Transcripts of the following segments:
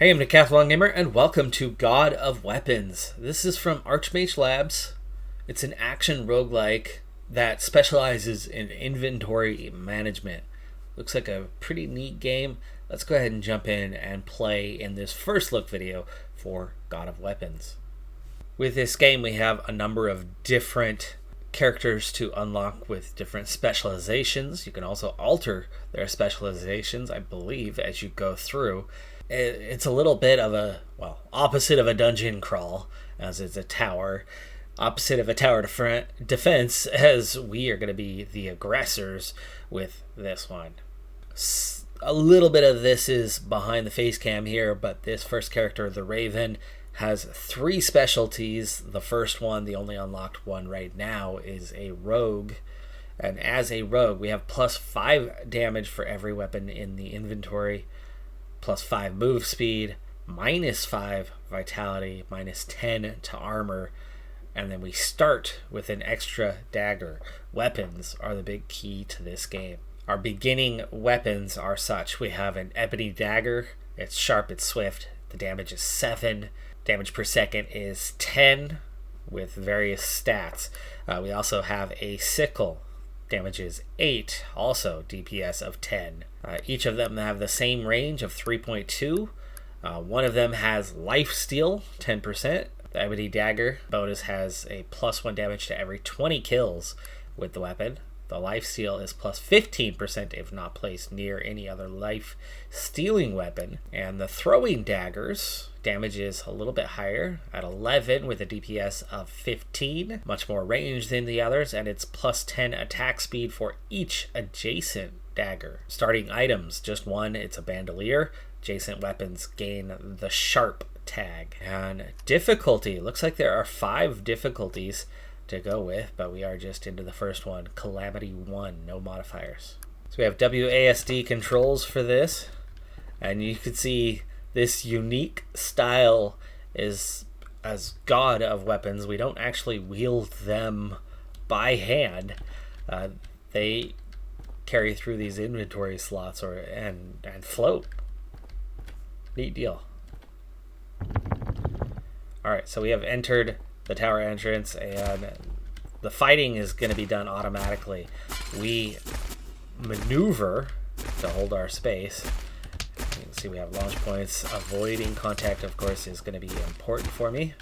Hey, I'm Decathlon Gamer, and welcome to God of Weapons. This is from Archmage Labs. It's an action roguelike that specializes in inventory management. Looks like a pretty neat game. Let's go ahead and jump in and play in this first look video for God of Weapons. With this game, we have a number of different characters to unlock with different specializations. You can also alter their specializations, I believe, as you go through. It's a little bit of a, opposite of a dungeon crawl, as it's a tower. Opposite of a tower defense, as we are going to be the aggressors with this one. A little bit of this is behind the face cam here, but this first character, the Raven, has 3 specialties. The first one, the only unlocked one right now, is a rogue. And as a rogue, we have plus 5 damage for every weapon in the inventory, plus 5 move speed, minus 5 vitality, minus 10 to armor, and then we start with an extra dagger. Weapons are the big key to this game. Our beginning weapons are such. We have an ebony dagger. It's sharp, it's swift. The damage is 7. Damage per second is 10 with various stats. We also have a sickle. Damage is 8, also DPS of 10. Each of them have the same range of 3.2. One of them has lifesteal, 10%. The ebony dagger bonus has a plus 1 damage to every 20 kills with the weapon. The lifesteal is plus 15% if not placed near any other life-stealing weapon. And the throwing daggers, damage is a little bit higher at 11 with a DPS of 15. Much more range than the others, and it's plus 10 attack speed for each adjacent dagger. Starting items, just one, it's a bandolier. Adjacent weapons gain the sharp tag. And difficulty, looks like there are 5 difficulties to go with, but we are just into the first one, Calamity 1, no modifiers. So we have WASD controls for this, and you can see this unique style is, as God of Weapons, we don't actually wield them by hand. They carry through these inventory slots and float. Neat deal. Alright, so we have entered the tower entrance, and the fighting is going to be done automatically. We maneuver to hold our space. You can see we have launch points. Avoiding contact, of course, is going to be important for me.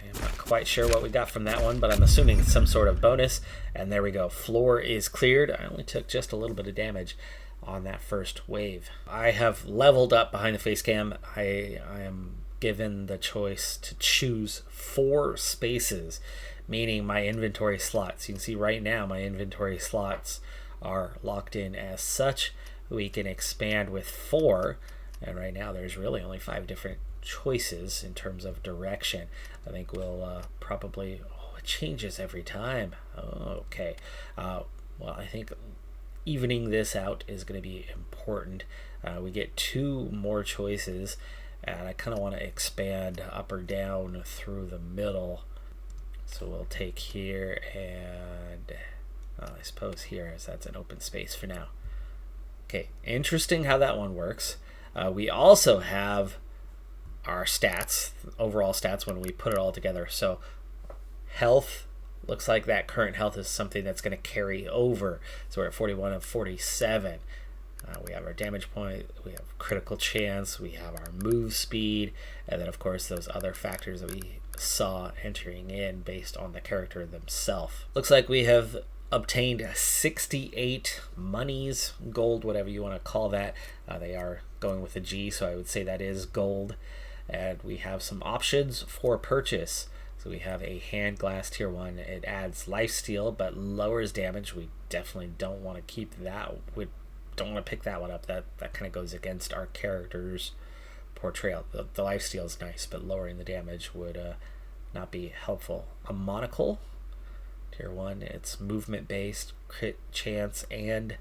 I'm not quite sure what we got from that one, but I'm assuming it's some sort of bonus. And there we go. Floor is cleared. I only took just a little bit of damage on that first wave. I have leveled up behind the face cam. I am given the choice to choose 4 spaces, meaning my inventory slots. You can see right now my inventory slots are locked in as such. We can expand with 4, and right now there's really only 5 different choices in terms of direction. I think we'll probably, it changes every time. Okay. Well, I think evening this out is going to be important. We get 2 more choices, and I kind of want to expand up or down through the middle. So we'll take here and I suppose here, as that's an open space for now. Okay, interesting how that one works. We also have our stats, overall stats, when we put it all together. So health, looks like that current health is something that's going to carry over. So we're at 41 of 47. We have our damage point, we have critical chance, we have our move speed, and then of course those other factors that we saw entering in based on the character themselves. Looks like we have obtained 68 monies, gold, whatever you want to call that. They are going with a G, so I would say that is gold. And we have some options for purchase. So we have a hand glass tier 1. It adds lifesteal but lowers damage. We definitely don't want to keep that. We don't want to pick that one up. That kind of goes against our character's portrayal. The lifesteal is nice, but lowering the damage would not be helpful. A monocle tier 1. It's movement based, crit chance and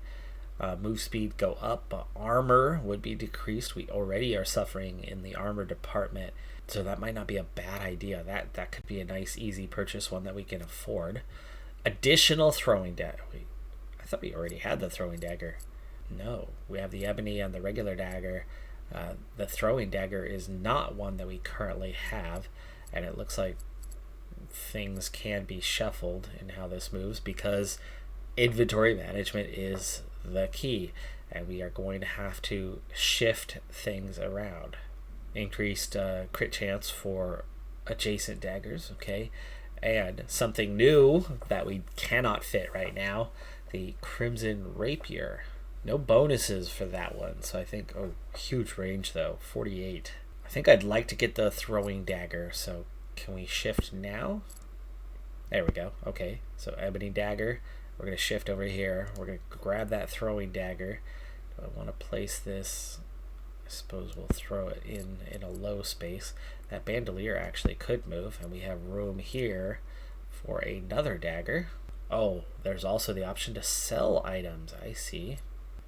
move speed go up, but armor would be decreased. We already are suffering in the armor department, so that might not be a bad idea. That could be a nice easy purchase, one that we can afford. Additional throwing I thought we already had the throwing dagger. No, we have the ebony and the regular dagger. The throwing dagger is not one that we currently have, and it looks like things can be shuffled in how this moves because inventory management is the key, and we are going to have to shift things around. Increased crit chance for adjacent daggers, okay, and something new that we cannot fit right now, the Crimson Rapier. No bonuses for that one, so I think, oh, huge range though, 48. I think I'd like to get the throwing dagger, so can we shift now? There we go. Okay, so ebony dagger. We're going to shift over here. We're going to grab that throwing dagger. Do I want to place this? I suppose we'll throw it in a low space. That bandolier actually could move, and we have room here for another dagger. Oh, there's also the option to sell items. I see.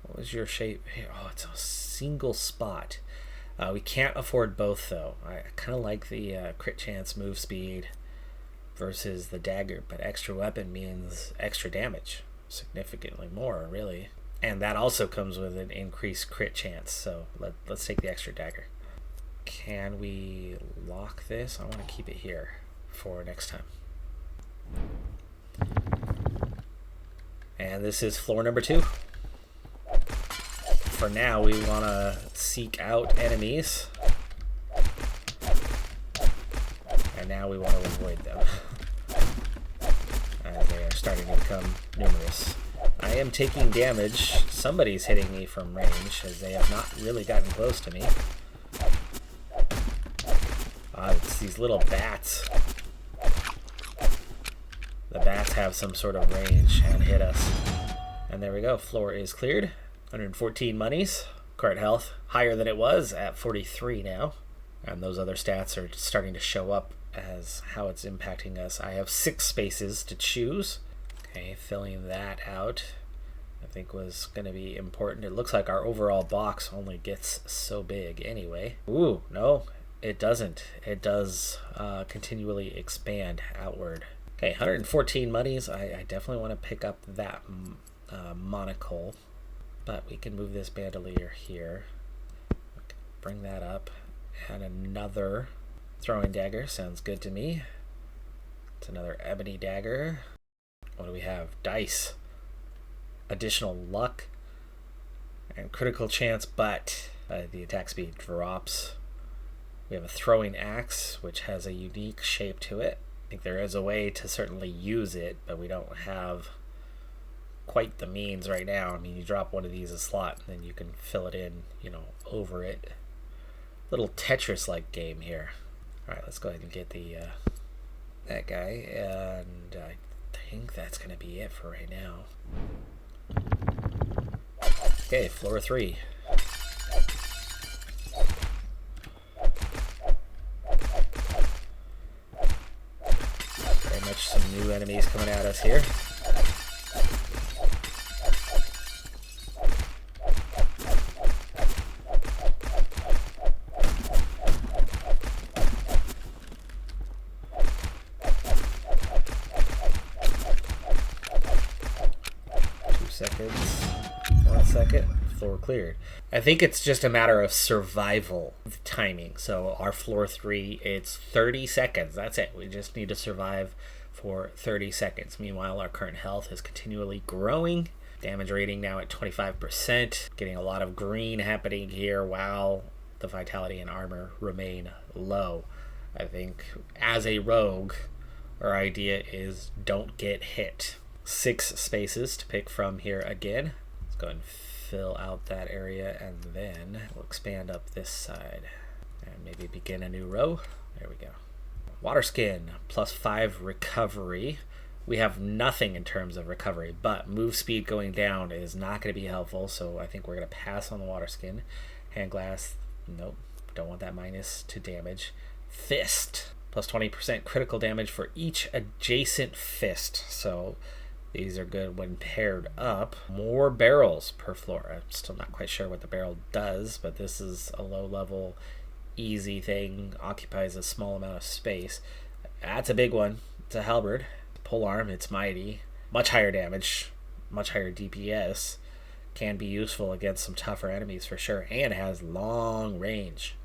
What was your shape here? Oh, it's a single spot. We can't afford both, though. I kind of like the crit chance move speed versus the dagger, but extra weapon means extra damage. Significantly more, really. And that also comes with an increased crit chance, so let's take the extra dagger. Can we lock this? I want to keep it here for next time. And this is floor number 2. For now, we want to seek out enemies. And now we want to avoid them. As they are starting to become numerous. I am taking damage. Somebody's hitting me from range, as they have not really gotten close to me. It's these little bats. The bats have some sort of range and hit us. And there we go. Floor is cleared. 114 monies. Current health higher than it was at 43 now. And those other stats are starting to show up as how it's impacting us. I have 6 spaces to choose. Okay, filling that out I think was going to be important. It looks like our overall box only gets so big anyway. Ooh, no, it doesn't. It does continually expand outward. Okay, 114 monies. I definitely want to pick up that monocle, but we can move this bandolier here. Bring that up. And another throwing dagger sounds good to me. It's another ebony dagger. What do we have? Dice. Additional luck and critical chance, but the attack speed drops. We have a throwing axe, which has a unique shape to it. I think there is a way to certainly use it, but we don't have quite the means right now. I mean, you drop one of these a slot, and then you can fill it in, over it. Little Tetris-like game here. All right, let's go ahead and get the that guy, and I think that's going to be it for right now. Okay, floor 3. Very much some new enemies coming at us here. Seconds. 1 second. Floor cleared. I think it's just a matter of survival timing. So our floor 3, it's 30 seconds. That's it. We just need to survive for 30 seconds. Meanwhile, our current health is continually growing. Damage rating now at 25%. Getting a lot of green happening here while the vitality and armor remain low. I think as a rogue, our idea is don't get hit. 6 spaces to pick from here again. Let's go and fill out that area, and then we'll expand up this side and maybe begin a new row. There we go. Water skin plus 5 recovery. We have nothing in terms of recovery, but move speed going down is not going to be helpful, so I think we're going to pass on the water skin. Hand glass, nope, don't want that minus to damage. Fist plus 20% critical damage for each adjacent fist, so these are good when paired up. More barrels per floor. I'm still not quite sure what the barrel does, but this is a low-level, easy thing. Occupies a small amount of space. That's a big one. It's a halberd. Pole arm, it's mighty. Much higher damage. much higher DPS, can be useful against some tougher enemies for sure, and has long range.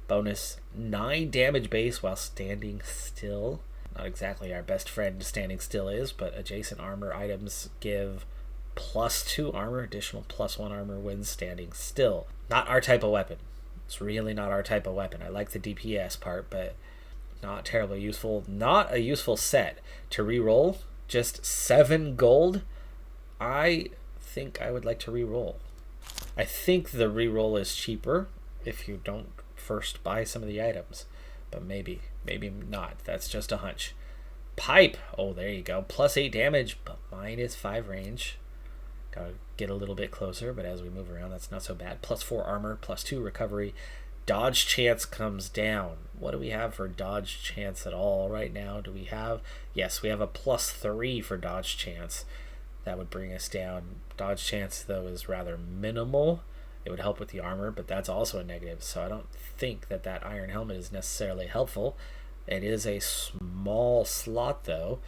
Bonus 9 damage base while standing still. Not exactly our best friend standing still is, but adjacent armor items give +2 armor, additional +1 armor when standing still. Not our type of weapon. It's really not our type of weapon. I like the DPS part, but not terribly useful. Not a useful set to reroll. Just 7 gold. I think I would like to reroll. I think the reroll is cheaper if you don't first buy some of the items, but maybe not. That's just a hunch. Pipe. Oh, there you go. +8 damage, but -5 range. Gotta get a little bit closer, but as we move around, that's not so bad. +4 armor, +2 recovery. Dodge chance comes down. What do we have for dodge chance at all right now? Do we have? Yes, we have a +3 for dodge chance. That would bring us down. Dodge chance, though, is rather minimal. It would help with the armor, but that's also a negative, so I don't think that iron helmet is necessarily helpful. It is a small slot, though.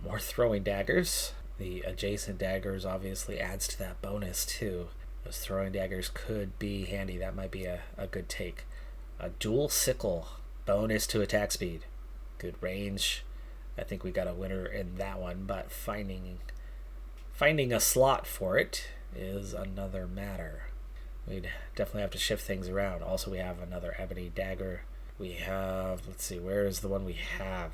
More throwing daggers. The adjacent daggers obviously adds to that bonus, too. Those throwing daggers could be handy. That might be a good take. A dual sickle. Bonus to attack speed. Good range. I think we got a winner in that one, but finding a slot for it is another matter. We'd definitely have to shift things around. Also, we have another ebony dagger. We have, let's see, where is the one we have?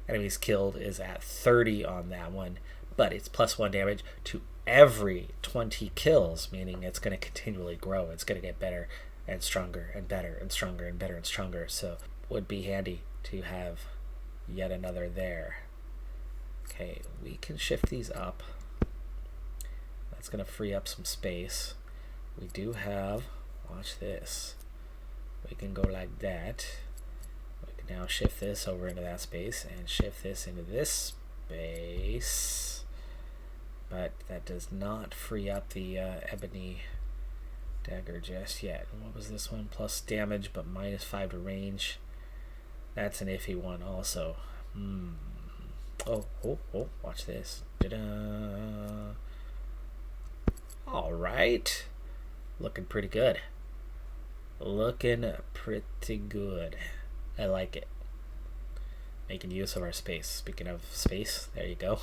Enemies killed is at 30 on that one, but it's +1 damage to every 20 kills, meaning it's going to continually grow. It's going to get better and stronger and better and stronger and better and stronger. So would be handy to have yet another there. Okay, we can shift these up. That's going to free up some space. We do have, watch this, we can go like that. We can now shift this over into that space and shift this into this space, but that does not free up the ebony dagger just yet. What was this one? Plus damage but -5 to range. That's an iffy one also. Oh, watch this. Ta-da. All right. Looking pretty good. Looking pretty good. I like it. Making use of our space. Speaking of space, there you go.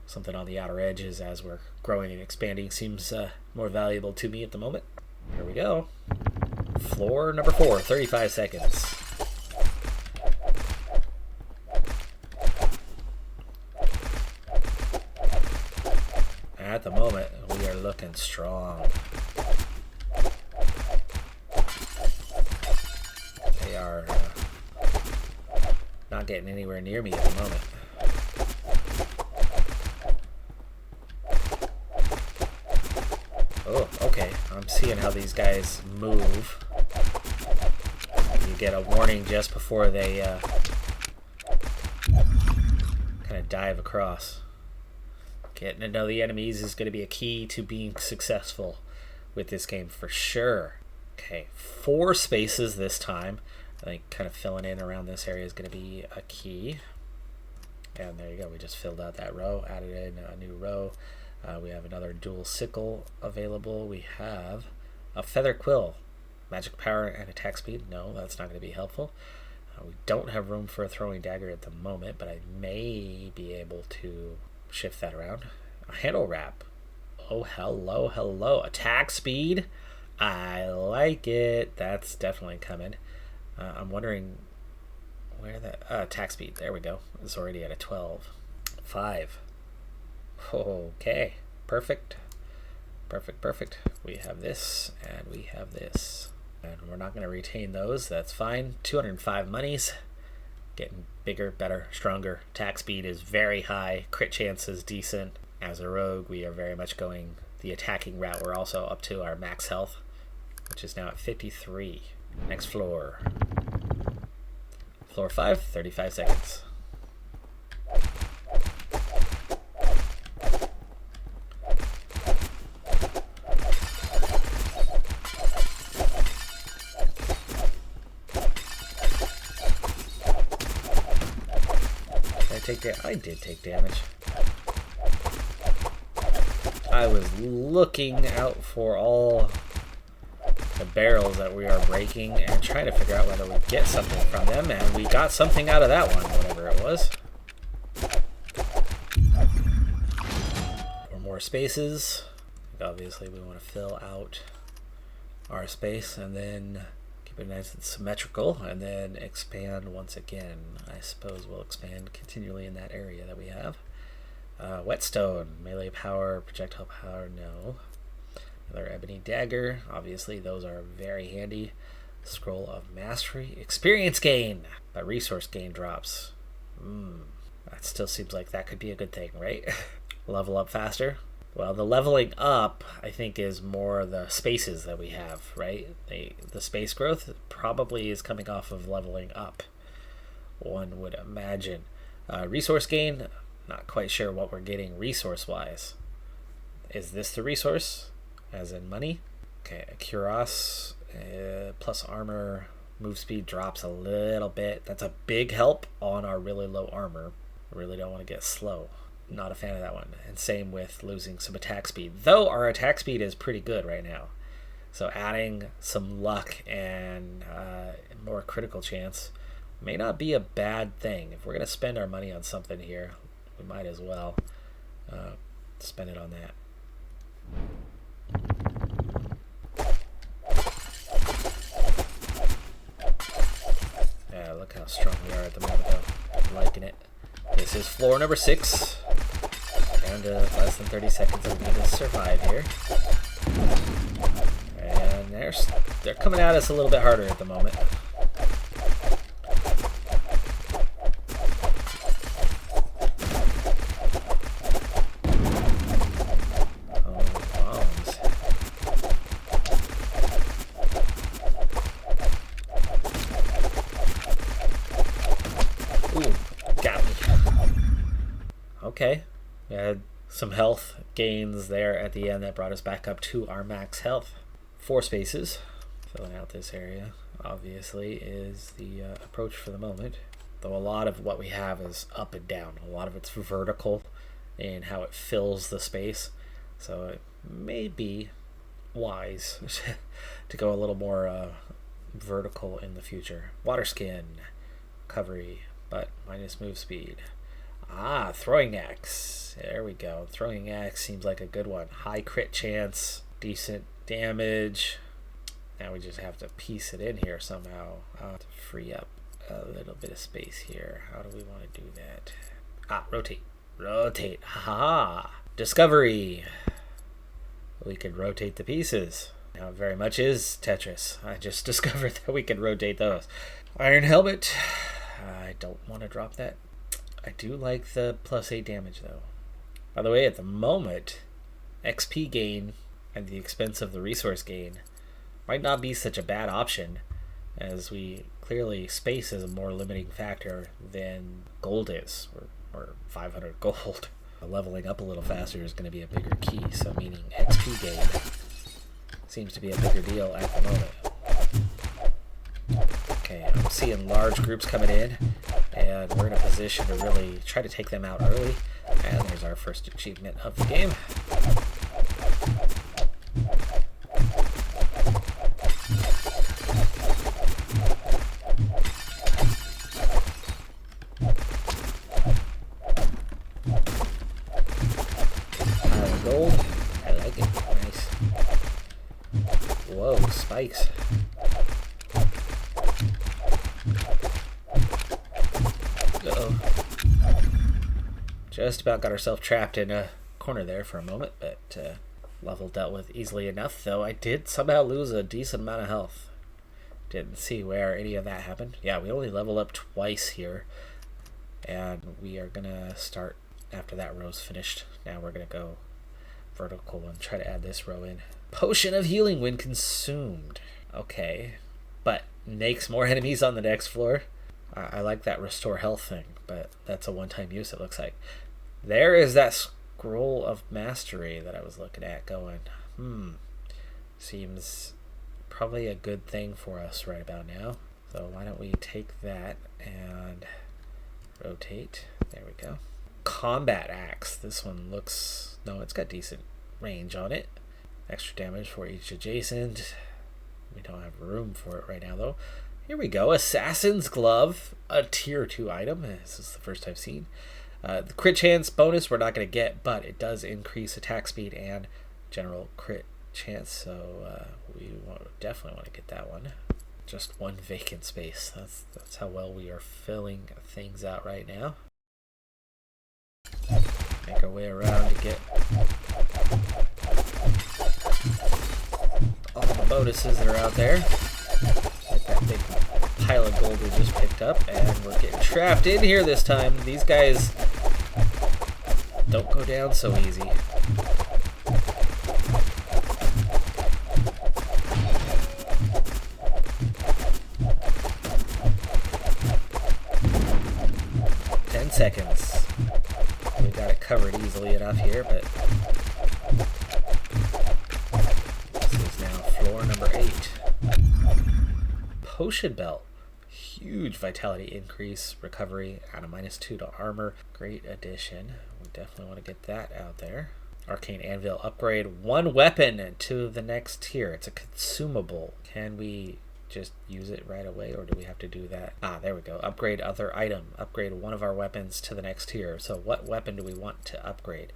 Something on the outer edges as we're growing and expanding seems more valuable to me at the moment. Here we go. Floor number 4, 35 seconds. At the moment, we are looking strong. They are not getting anywhere near me at the moment. Oh, okay. I'm seeing how these guys move. You get a warning just before they kind of dive across. Getting to know the enemies is going to be a key to being successful with this game for sure. Okay, 4 spaces this time. I think kind of filling in around this area is going to be a key. And there you go. We just filled out that row, added in a new row. We have another dual sickle available. We have a feather quill. Magic power and attack speed. No, that's not going to be helpful. We don't have room for a throwing dagger at the moment, but I may be able to shift that around. A handle wrap. Oh, hello. Attack speed. I like it. That's definitely coming. I'm wondering where that attack speed. There we go. It's already at a 12. 5. Okay. Perfect. We have this and we have this. And we're not going to retain those. That's fine. 205 monies. Getting bigger, better, stronger. Attack speed is very high. Crit chance is decent. As a rogue, we are very much going the attacking route. We're also up to our max health, which is now at 53. Next floor. Floor 5, 35 seconds. I did take damage. I was looking out for all the barrels that we are breaking and trying to figure out whether we get something from them, and we got something out of that one, whatever it was. Or more spaces. Obviously we want to fill out our space and then keep it nice and symmetrical, and then expand once again. I suppose we'll expand continually in that area that we have. Whetstone, melee power, projectile power, no. Another ebony dagger, obviously those are very handy. Scroll of mastery, experience gain, but resource gain drops. That still seems like that could be a good thing, right? Level up faster. Well, the leveling up, I think, is more the spaces that we have, right? The space growth probably is coming off of leveling up, one would imagine. Resource gain, not quite sure what we're getting resource-wise. Is this the resource, as in money? Okay, a cuirass, plus armor, move speed drops a little bit. That's a big help on our really low armor. I really don't want to get slow. Not a fan of that one. And same with losing some attack speed, though our attack speed is pretty good right now. So adding some luck and more critical chance may not be a bad thing. If we're going to spend our money on something here, we might as well spend it on that. Yeah, look how strong we are at the moment though. I'm liking it. This is floor number 6. Down to less than 30 seconds of me to survive here. And they're coming at us a little bit harder at the moment. Okay, we had some health gains there at the end that brought us back up to our max health. 4 spaces. Filling out this area, obviously, is the approach for the moment. Though a lot of what we have is up and down. A lot of it's vertical in how it fills the space. So it may be wise to go a little more vertical in the future. Water skin, recovery, but minus move speed. Throwing axe. There we go. Throwing axe seems like a good one. High crit chance, decent damage. Now we just have to piece it in here somehow. To free up a little bit of space here. How do we want to do that? Rotate. Rotate. Ha! Discovery. We could rotate the pieces. Now it very much is Tetris. I just discovered that we could rotate those. Iron helmet. I don't want to drop that. I do like the +8 damage though. By the way, at the moment, XP gain at the expense of the resource gain might not be such a bad option, as we clearly space is a more limiting factor than gold is, or 500 gold. Leveling up a little faster is going to be a bigger key, so meaning XP gain seems to be a bigger deal at the moment. Okay, I'm seeing large groups coming in, and we're in a position to really try to take them out early. And there's our first achievement of the game. Gold. I like it. Nice. Whoa, spikes. Uh-oh. Just about got ourselves trapped in a corner there for a moment, but level dealt with easily enough, though I did somehow lose a decent amount of health. Didn't see where any of that happened. Yeah, we only level up twice here, and we are gonna start after that row's finished. Now we're gonna go vertical and try to add this row in. Potion of healing when consumed. Okay, but makes more enemies on the next floor. I like that restore health thing, but that's a one-time use, it looks like. There is that scroll of mastery that I was looking at going, seems probably a good thing for us right about now. So why don't we take that and rotate. There we go. Combat axe. This one looks, no, it's got decent range on it. Extra damage for each adjacent. We don't have room for it right now though. Here we go, Assassin's Glove, a tier 2 item. This is the first I've seen. The crit chance bonus we're not going to get, but it does increase attack speed and general crit chance, so we definitely want to get that one. Just one vacant space. That's how well we are filling things out right now. Make our way around to get all the bonuses that are out there. Like that big pile of gold we just picked up, and we're getting trapped in here this time. These guys don't go down so easy. Seconds. We got it covered easily enough here, but this is now floor number 8. Potion belt. Huge vitality increase, recovery, and a -2 to armor. Great addition. We definitely want to get that out there. Arcane anvil upgrade. 1 weapon to the next tier. It's a consumable. Can we just use it right away, or do we have to do that? There we go. Upgrade other item. Upgrade one of our weapons to the next tier. So what weapon do we want to upgrade?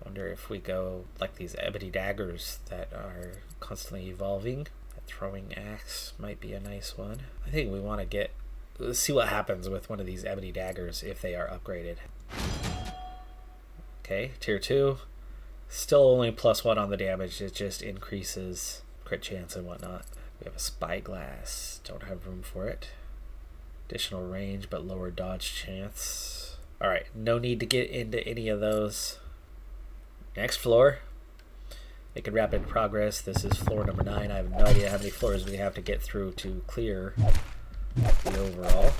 I wonder if we go like these ebony daggers that are constantly evolving. A throwing axe might be a nice one. I think we want to let's see what happens with one of these ebony daggers if they are upgraded. Okay, tier 2. Still only +1 on the damage. It just increases crit chance and whatnot. We have a spyglass. Don't have room for it. Additional range, but lower dodge chance. Alright, no need to get into any of those. Next floor. Making rapid progress. This is floor number 9. I have no idea how many floors we have to get through to clear the overall.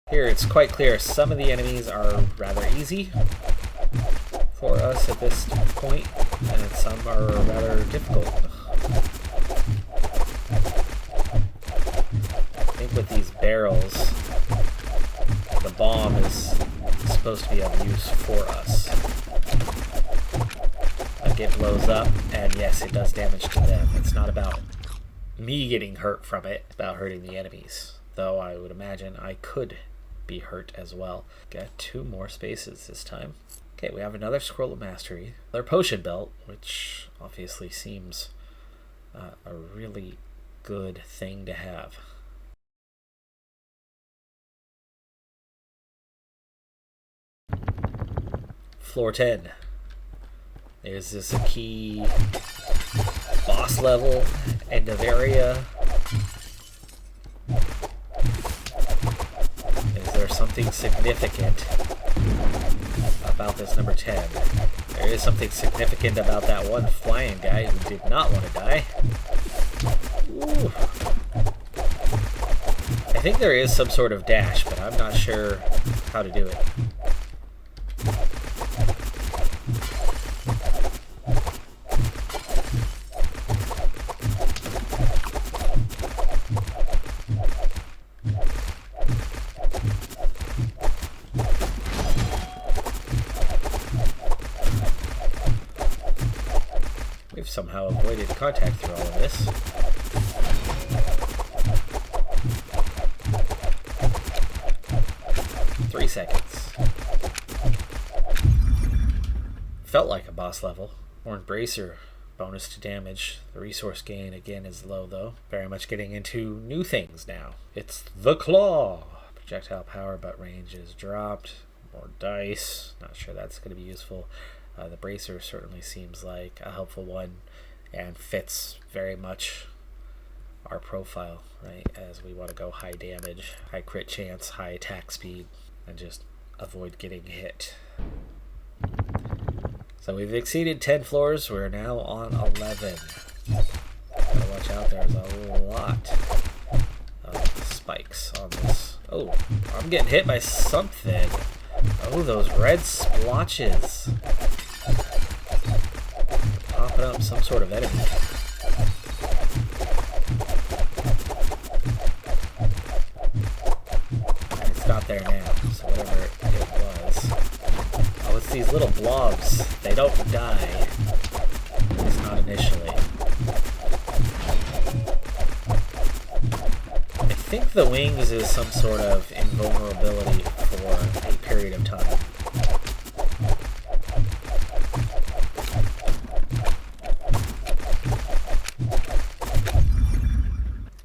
Here it's quite clear. Some of the enemies are rather easy for us at this point, and some are rather difficult. I think with these barrels, the bomb is supposed to be of use for us. Like it blows up, and yes, it does damage to them. It's not about me getting hurt from it, it's about hurting the enemies. Though I would imagine I could be hurt as well. Got 2 more spaces this time. Okay, we have another Scroll of Mastery, another Potion Belt, which obviously seems a really good thing to have. Floor 10. Is this a key boss level, end of area? Is there something significant about this number 10? There is something significant about that one flying guy who did not want to die. Ooh. I think there is some sort of dash, but I'm not sure how to do it. We've somehow avoided contact through all of this. Three seconds. Felt like a boss level. Horn Bracer, bonus to damage. The resource gain again is low though. Very much getting into new things now. It's the Claw. Projectile power, but range is dropped. More dice. Not sure that's going to be useful. The Bracer certainly seems like a helpful one and fits very much our profile, right? As we want to go high damage, high crit chance, high attack speed, and just avoid getting hit. So we've exceeded 10 floors. We're now on 11. Gotta watch out, there's a lot of spikes on this. Oh, I'm getting hit by something. Oh, those red splotches. Popping up some sort of enemy. And it's not there now, so whatever it was. Oh, it's It's these little blobs. They don't die. At least not initially. I think the wings is some sort of invulnerability for a period of time.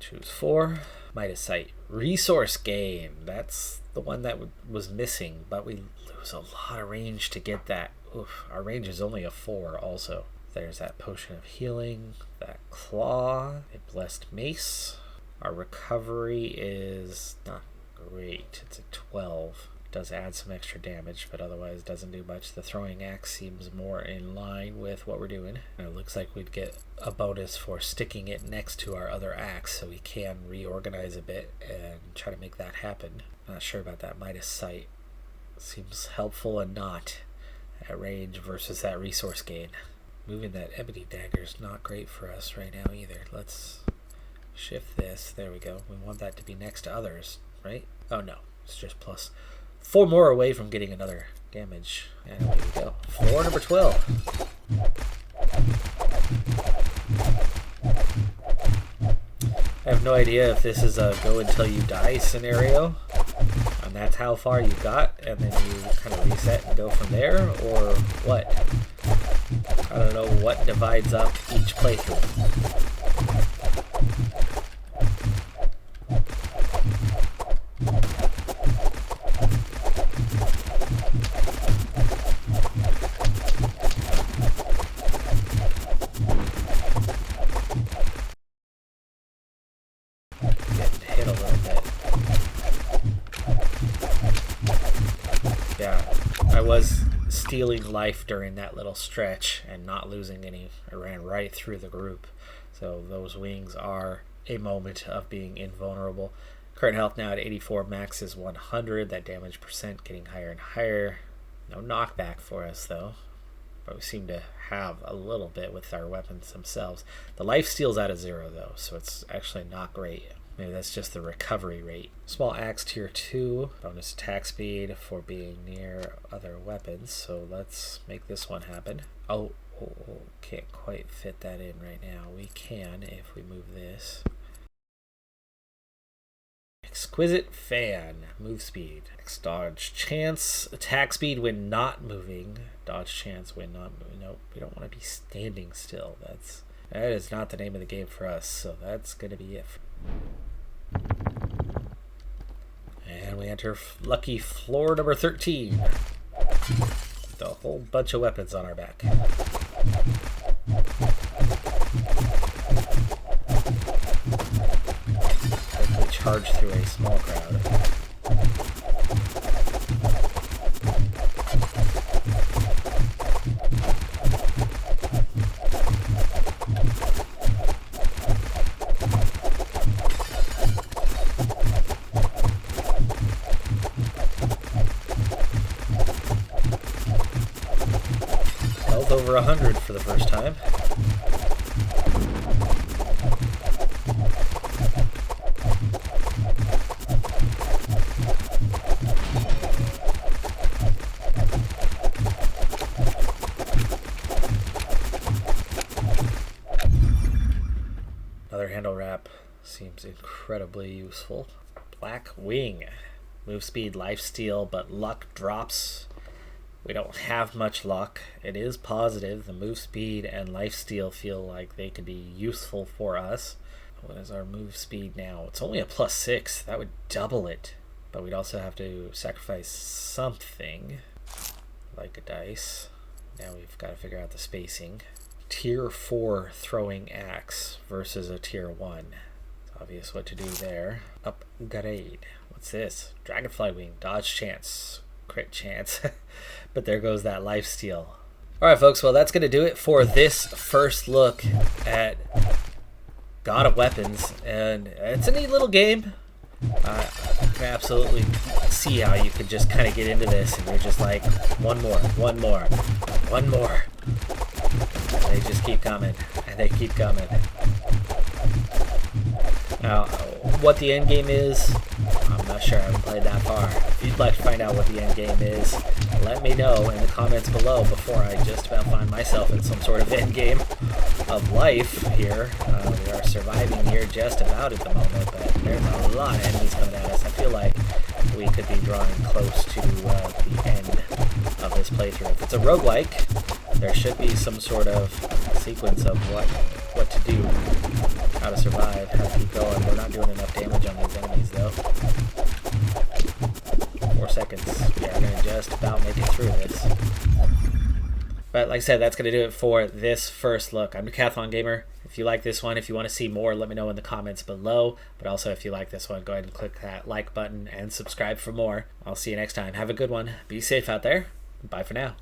Choose 4. Midas Sight. Resource gain. That's the one that was missing, but we lose a lot of range to get that. Oof, our range is only a 4 also. There's that potion of healing, that claw, a blessed mace. Our recovery is not great. It's a 12. It does add some extra damage, but otherwise doesn't do much. The throwing axe seems more in line with what we're doing. And it looks like we'd get a bonus for sticking it next to our other axe, so we can reorganize a bit and try to make that happen. Not sure about that Midas Sight. Seems helpful and not at range versus that resource gain. Moving that ebony dagger is not great for us right now either. Let's shift this. There we go. We want that to be next to others, right? Oh no, it's just plus 4 more away from getting another damage. And there we go. Floor number 12. I have no idea if this is a go until you die scenario, and that's how far you got, and then you kind of reset and go from there, or what? I don't know what divides up each playthrough. Stealing life during that little stretch and not losing any. I ran right through the group, so those wings are a moment of being invulnerable. Current health now at 84, max is 100. That damage percent getting higher and higher. No knockback for us though, but we seem to have a little bit with our weapons themselves. The life steal's out of 0 though, so it's actually not great. Maybe that's just the recovery rate. Small axe tier 2, bonus attack speed for being near other weapons. So let's make this one happen. Oh, can't quite fit that in right now. We can if we move this. Exquisite Fan, move speed. Next, dodge chance, attack speed when not moving. Dodge chance when not moving. Nope, we don't want to be standing still. That is not the name of the game for us. So that's gonna be it. And we enter lucky floor number 13. With a whole bunch of weapons on our back. Quickly charge through a small crowd. Over 100 for the first time. Another handle wrap seems incredibly useful. Black Wing. Move speed, life steal, but luck drops. We don't have much luck. It is positive. The move speed and lifesteal feel like they could be useful for us. What is our move speed now? It's only a +6. That would double it. But we'd also have to sacrifice something, like a dice. Now we've got to figure out the spacing. Tier 4 throwing axe versus a tier 1. It's obvious what to do there. Upgrade. What's this? Dragonfly Wing. Dodge chance. Crit chance. But there goes that life steal. Alright folks, well that's going to do it for this first look at God of Weapons, and it's a neat little game. I can absolutely see how you could just kind of get into this and you're just like, one more. And they just keep coming, and they keep coming. Now, what the end game is, I'm I'm not sure. I haven't played that far. If you'd like to find out what the end game is, let me know in the comments below before I just about find myself in some sort of end game of life here. We are surviving here just about at the moment, but there's a lot of enemies coming at us. I feel like we could be drawing close to the end of this playthrough. If it's a roguelike, there should be some sort of sequence of what to do, how to survive, how to keep going. We're not doing enough damage on these enemies though. 4 seconds. We are going to just about make it through this. But like I said, that's going to do it for this first look. I'm Decathlon Gamer. If you like this one, if you want to see more, let me know in the comments below. But also, if you like this one, go ahead and click that like button and subscribe for more. I'll see you next time. Have a good one. Be safe out there. Bye for now.